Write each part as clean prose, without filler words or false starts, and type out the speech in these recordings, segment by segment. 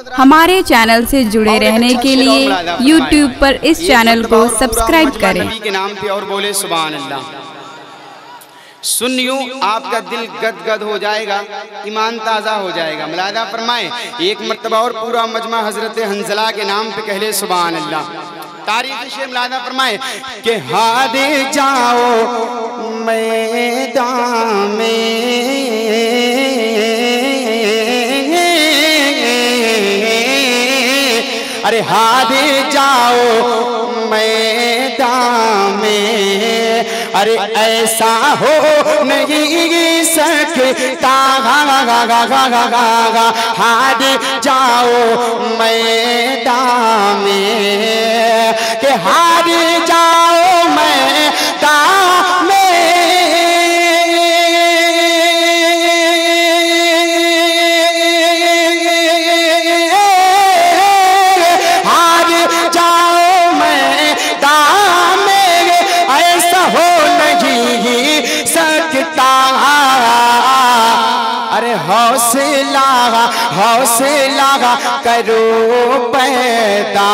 हमारे चैनल से जुड़े रहने के लिए YouTube पर इस चैनल को सब्सक्राइब करें। नबी के नाम पे और बोले सुभान अल्लाह। सुनियो आपका दिल गदगद हो जाएगा, ईमान ताज़ा हो जाएगा। मुलादा फरमाए एक मर्तबा और पूरा मजमा हजरत हंजला के नाम पे कहले सुभान अल्लाह। तारीख शेर मुलादा फरमाए कि हारे जाओ मैदान में, अरे हारे जाओ मैदान में, अरे ऐसा हो नहीं सकता, हारे जाओ मैदान में, कि हारे जाओ मैदान में, अरे हौसला हौसला करो पैदा,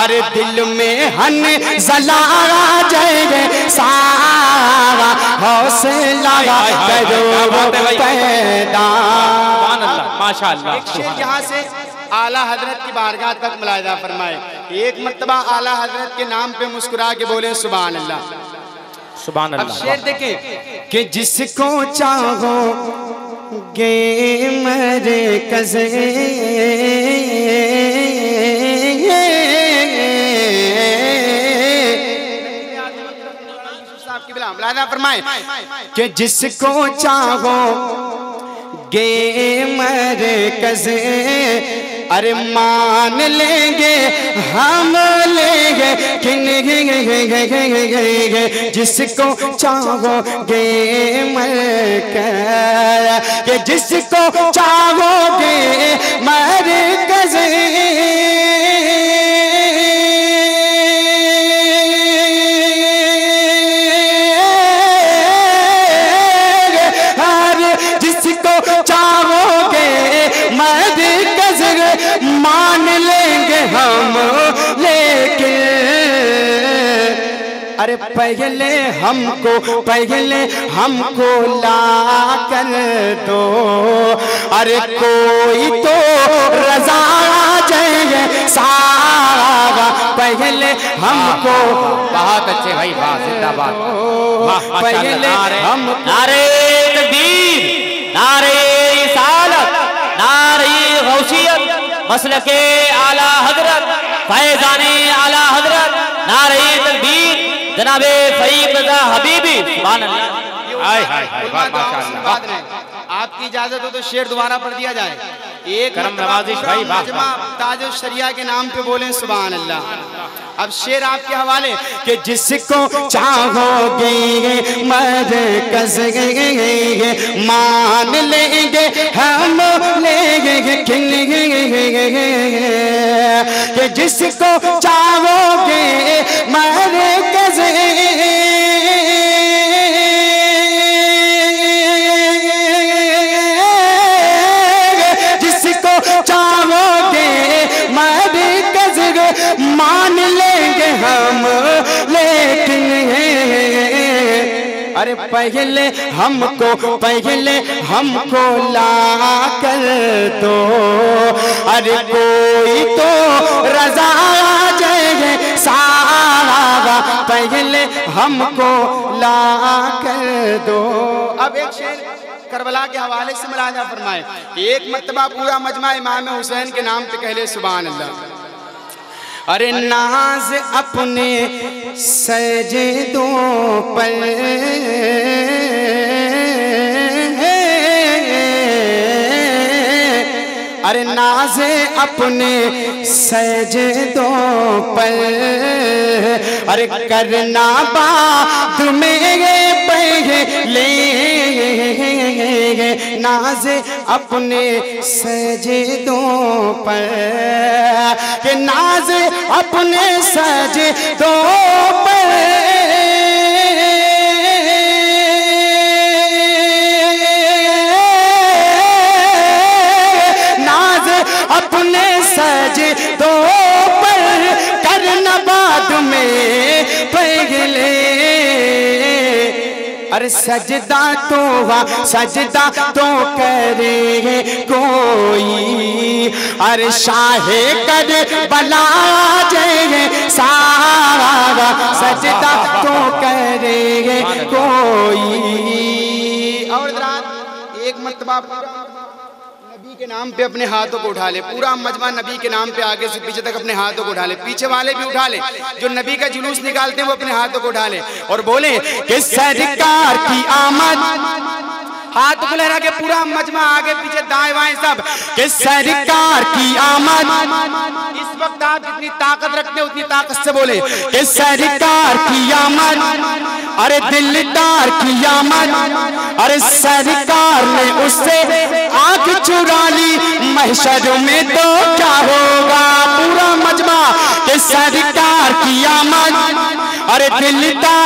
अरे दिल में हन जला जाएंगे सारा, हौसला करो पैदा। माशाअल्लाह। एक शेर यहाँ से आला हजरत की बारगाह तक मुलाहिदा फरमाए। एक मर्तबा आला हजरत के नाम पे मुस्कुरा के बोले सुभान अल्लाह, सुभान अल्लाह। अब शेर देखें कि जिसको चाहो गे मेरे कज़े, मुलाहिदा फरमाए कि जिसको चाहो गे मेरे कज़े, अरे मान लेंगे हम लेंगे किन, जिसको चाहोगे मरकर, कि जिसको चाहोगे मरकज़, जिसको चाहोगे मरकज़ मान लेंगे हम, लेकिन अरे पहले हमको ला कर दो, अरे कोई तो रज़ा जाएंगे सारा, पहले हमको। बहुत अच्छे भाई, वाह जिंदाबाद, पहले हम नारे तकबीर, नारे रिसालत, नारे गौसियत, मसलके आला हजरत, फैज़ाने आला हजरत, नारे तकबीर जनाबे फरीद रज़ा हबीबी, सुभान अल्लाह। हाय हाय हाय, माशाअल्लाह। आपकी इजाजत हो तो शेर दोबारा पढ़ दिया जाए। एक करम नवाजिश भाई, मजमा ताज शरिया के नाम पे बोले सुभान अल्लाह। अब शेर आपके हवाले कि जिसको चाहोगे मरकज़ मान लेंगे हम लेंगे किन, कि जिसको चाहोगे मरकज़, मान लेंगे हम, लेकिन अरे पहले हमको ला कर दो, अरे कोई तो रज़ा जाएंगे सारा, पहले हमको ला कर दो। अब एक शेर करबला के हवाले से मुलाहिदा फरमाए। एक मर्तबा पूरा मजमा इमाम हुसैन के नाम पे कहले सुभान अल्लाह। अरे नाज अपने सजदों पर, अरे नाज़े अपने सजदों पर, अरे करना बाद में पहले, नाज़े अपने सजदों पर, कि नाज़े अपने सजदों पर, नाज़ अपने सजदों पर करना बाद में पहले। अरे सजदा तो करे कोई, अरे शाहे कर बला जय सारा, सजदा तो करे कोई। और एक मर्तबा नबी के नाम पे अपने हाथों को उठा ले, पूरा मजमा नबी के नाम पे आगे से पीछे तक अपने हाथों को उठा ले, पीछे वाले भी उठा ले, जो नबी का जुलूस निकालते हैं वो अपने हाथों को उठा ले और बोले कि सरकार की आमद। हाथ को लहरा के पूरा मजमा आगे पीछे दाएं बाएं सब, कि सरकार की आमद। इस वक्त आप जितनी ताकत रखते हो उतनी ताकत से बोले कि सरकार की आमद, अरे दिलदार की आमद। अरे सरकार ने उससे आंख चुरा ली, महशर में तो क्या होगा। पूरा मजमा कि सरकार की आमद, अरे दिलदार